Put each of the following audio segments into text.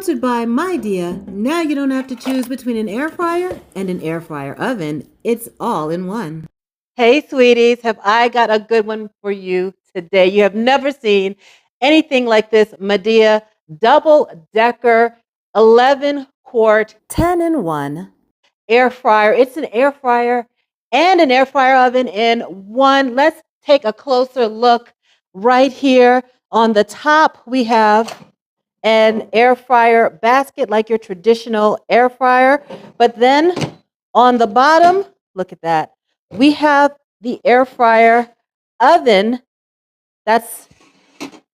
Sponsored by Midea. Now you don't have to choose between an air fryer and an air fryer oven. It's all in one. Hey, sweeties, have I got a good one for you today? You have never seen anything like this Medea double decker 11 quart 10 in 1. air fryer. It's an air fryer and an air fryer oven in one. Let's take a closer look right here. On the top, we have an air fryer basket like your traditional air fryer. But then on the bottom, look at that. We have the air fryer oven. That's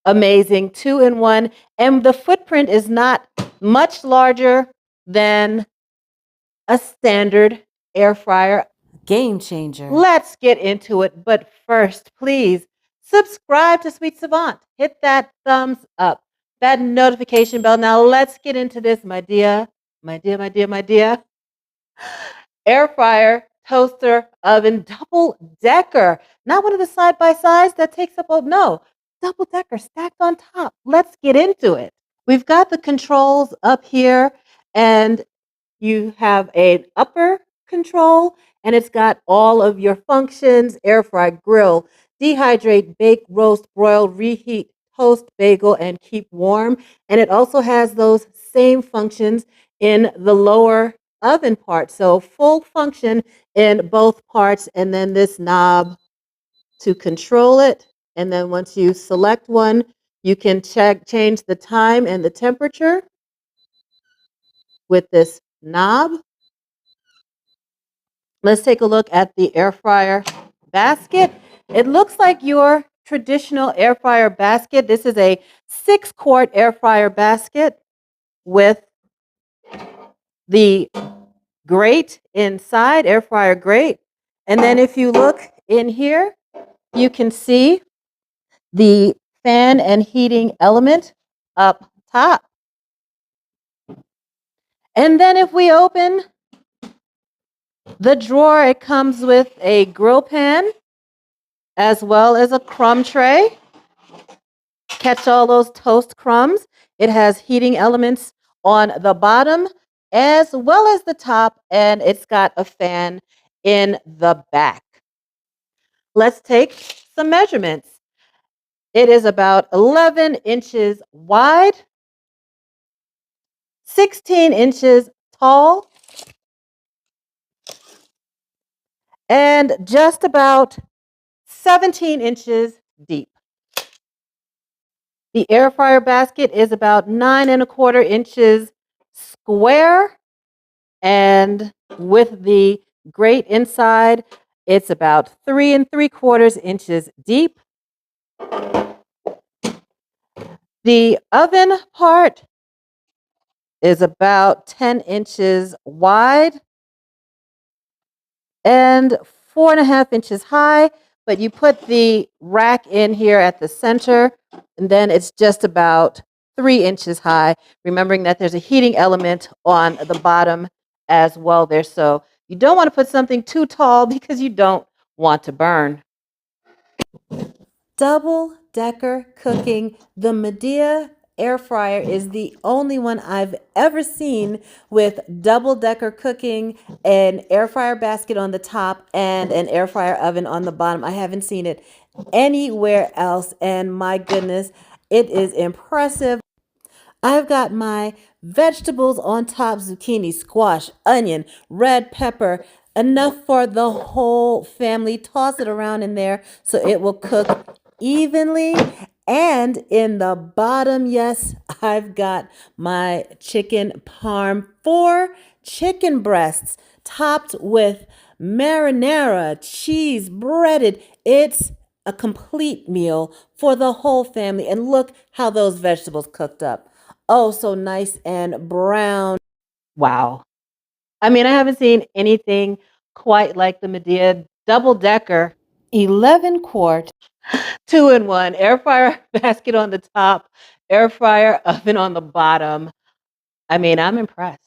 amazing. 2 in 1. And the footprint is not much larger than a standard air fryer. Game changer. Let's get into it. But first, please subscribe to Sweet Savant. Hit that thumbs up, that notification bell. Now let's get into this, my dear, my dear, my dear, my dear. Air fryer, toaster, oven, double decker. Not one of the side by sides that takes up, oh no, double decker stacked on top. Let's get into it. We've got the controls up here, and you have an upper control, and it's got all of your functions: air fry, grill, dehydrate, bake, roast, broil, reheat, toast, bagel, and keep warm. And it also has those same functions in the lower oven part. So full function in both parts, and then this knob to control it. And then once you select one, you can change the time and the temperature with this knob. Let's take a look at the air fryer basket. It looks like your traditional air fryer basket. This is a 6-quart air fryer basket with the grate inside, air fryer grate. And then if you look in here, you can see the fan and heating element up top. And then if we open the drawer, it comes with a grill pan as well as a crumb tray. Catch all those toast crumbs. It has heating elements on the bottom as well as the top, and it's got a fan in the back. Let's take some measurements. It is about 11 inches wide, 16 inches tall, and just about 17 inches deep. The air fryer basket is about 9¼ inches square, and with the grate inside, it's about 3¾ inches deep. The oven part is about 10 inches wide and 4½ inches high, but you put the rack in here at the center, and then it's just about 3 inches high, remembering that there's a heating element on the bottom as well there. So you don't want to put something too tall because you don't want to burn. Double decker cooking. The Midea Air Fryer is the only one I've ever seen with double decker cooking, an air fryer basket on the top and an air fryer oven on the bottom. I haven't seen it anywhere else, and my goodness, it is impressive. I've got my vegetables on top: zucchini, squash, onion, red pepper, enough for the whole family. Toss it around in there so it will cook evenly. And in the bottom, yes, I've got my chicken parm, 4 chicken breasts topped with marinara, cheese, breaded. It's a complete meal for the whole family. And look how those vegetables cooked up. Oh, so nice and brown. Wow. I mean, I haven't seen anything quite like the Medea double decker 11 quart 2 in 1 air fryer basket on the top, air fryer oven on the bottom. I mean, I'm impressed.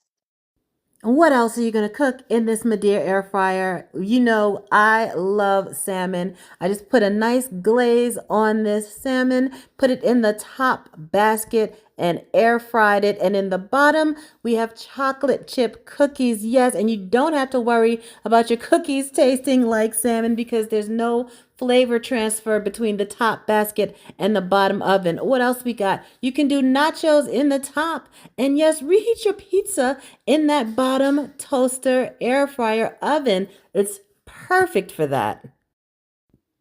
What else are you going to cook in this Midea air fryer? You know, I love salmon. I just put a nice glaze on this salmon, put it in the top basket and air fried it. And in the bottom, we have chocolate chip cookies. Yes, and you don't have to worry about your cookies tasting like salmon because there's no flavor transfer between the top basket and the bottom oven. What else we got? You can do nachos in the top. And yes, reheat your pizza in that bottom toaster air fryer oven. It's perfect for that.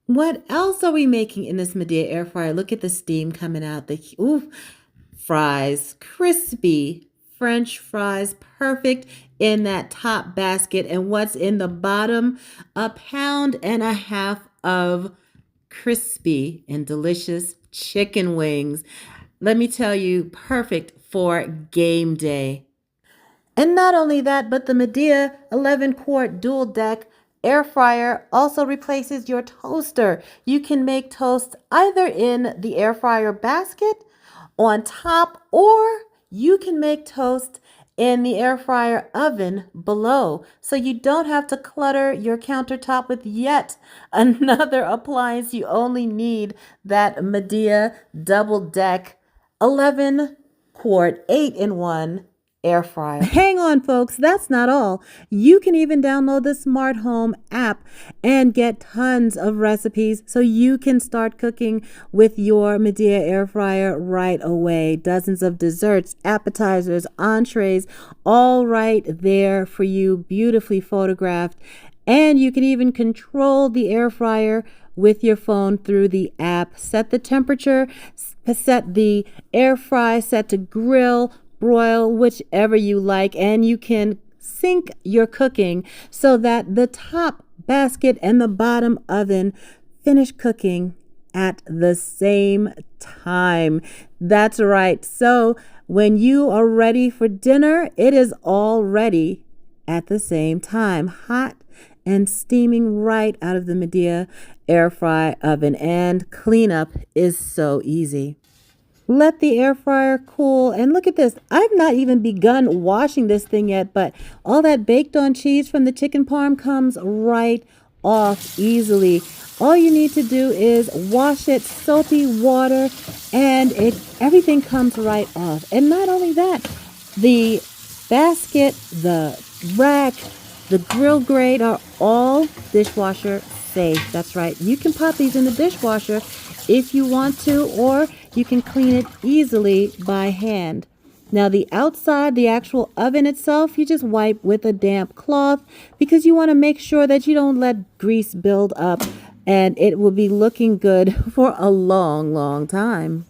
What else are we making in this Midea air fryer? Look at the steam coming out. The fries, crispy French fries, perfect in that top basket. And what's in the bottom? A pound and a half of crispy and delicious chicken wings. Let me tell you, perfect for game day. And not only that, but the Midea 11 quart dual deck air fryer also replaces your toaster. You can make toast either in the air fryer basket on top, or you can make toast in the air fryer oven below. So you don't have to clutter your countertop with yet another appliance. You only need that Midea double deck 11 quart 8-in-1 air fryer. Hang on, folks. That's not all. You can even download the Smart Home app and get tons of recipes so you can start cooking with your Midea air fryer right away. Dozens of desserts, appetizers, entrees, all right there for you, beautifully photographed. And you can even control the air fryer with your phone through the app. Set the temperature, set the air fry, set to grill, broil, whichever you like, and you can sync your cooking so that the top basket and the bottom oven finish cooking at the same time. That's right. So when you are ready for dinner, it is all ready at the same time, hot and steaming right out of the Midea air fry oven. And cleanup is so easy. Let the air fryer cool. And look at this. I've not even begun washing this thing yet, but all that baked on cheese from the chicken parm comes right off easily. All you need to do is wash it, soapy water, and everything comes right off. And not only that, the basket, the rack, the grill grate are all dishwasher safe. That's right. You can pop these in the dishwasher if you want to, or you can clean it easily by hand. Now the outside, the actual oven itself, you just wipe with a damp cloth because you want to make sure that you don't let grease build up, and it will be looking good for a long, long time.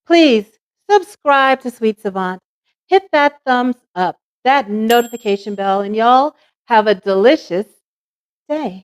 Please subscribe to Sweet Savant. Hit that thumbs up, that notification bell, and y'all have a delicious day.